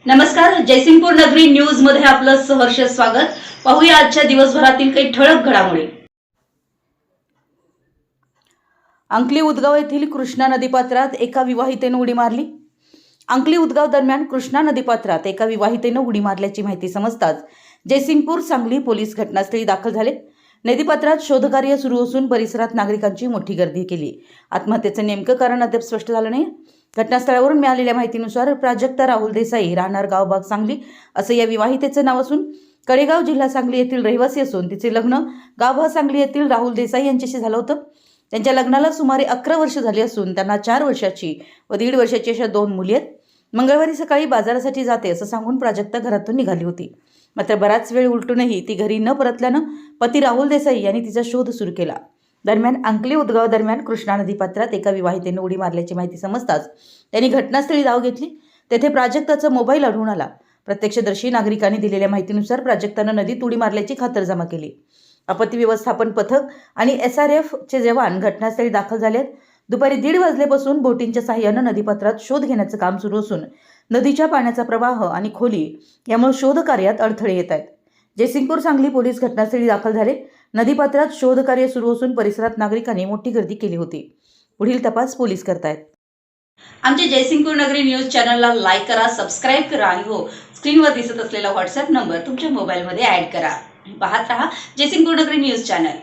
नमस्कार, जयसिंगपूर नगरी न्यूज मध्ये आपलं सहर्ष स्वागत। पाहूया आजच्या दिवसभरातील काही ठळक घडामोडी। अंकली उदगाव येथील कृष्णा नदीपात्रात एका विवाहितेने उडी मारली। अंकली उदगाव दरम्यान कृष्णा नदीपात्रात एका विवाहितेने उडी मारल्याची माहिती समजताच जयसिंगपूर सांगली पोलीस घटनास्थळी दाखल झाले। नदीपात्रात शोधकार्य सुरू असून परिसरात नागरिकांची मोठी गर्दी केली। आत्महत्येचे नेमके कारण अद्याप स्पष्ट झाले नाही। घटनास्थळावरून मिळालेल्या माहितीनुसार प्राजक्ता राहुल देसाई राहणार गावबाग सांगली असे या विवाहितेचे नाव असून कडेगाव जिल्हा सांगली येथील रहिवासी असून तिचे लग्न गावबाग सांगली येथील राहुल देसाई यांच्याशी झाले होते। त्यांच्या लग्नाला सुमारे 11 वर्ष झाली असून त्यांना 4 वर्षाची व 1.5 वर्षाची अशा 2 मुली आहेत। मंगळवारी सकाळी बाजारासाठी जाते असं सांगून प्राजक्ता घरातून निघाली होती। मात्र बराच वेळ उलटूनही ती घरी न परतल्याने पती राहुल देसाई यांनी तिचा शोध सुरू केला। दरम्यान अंकली उदगाव दरम्यान कृष्णा नदीपात्रात एका विवाहितेने उडी मारल्याची माहिती समजताच त्यांनी घटनास्थळी धाव घेतली। तेथे प्राजक्ताचा मोबाईल आढळून आला। प्रत्यक्षदर्शी नागरिकांनी दिलेल्या माहितीनुसार प्राजक्ताने नदीत उडी मारल्याची खातरजमा केली। आपत्ती व्यवस्थापन पथक आणि SRF चे जवान घटनास्थळी दाखल झाले। दुपारी 1:30 वाजल्यापासून बोटींच्या सहाय्याने नदीपात्रात शोध घेण्याचे काम सुरू असून नदीच्या पाण्याचा प्रवाह आणि खोली यामुळे शोध कार्यात अडथळे येत आहेत। जयसिंगपूर सांगली पोलीस घटनास्थळी दाखल झाले। नदीपात्रात शोध कार्य सुरू असून परिसरात नागरिकांनी मोठी गर्दी केली होती। पुढील तपास पोलीस करतायत। आमच्या जयसिंगपूर नगरी न्यूज चॅनलला लाईक करा, सबस्क्राइब करा आणि हो, स्क्रीनवर दिसत असलेला व्हॉट्सअप नंबर तुमच्या मोबाईलमध्ये ऍड करा। पाहत रहा जयसिंगपूर नगरी न्यूज चॅनल।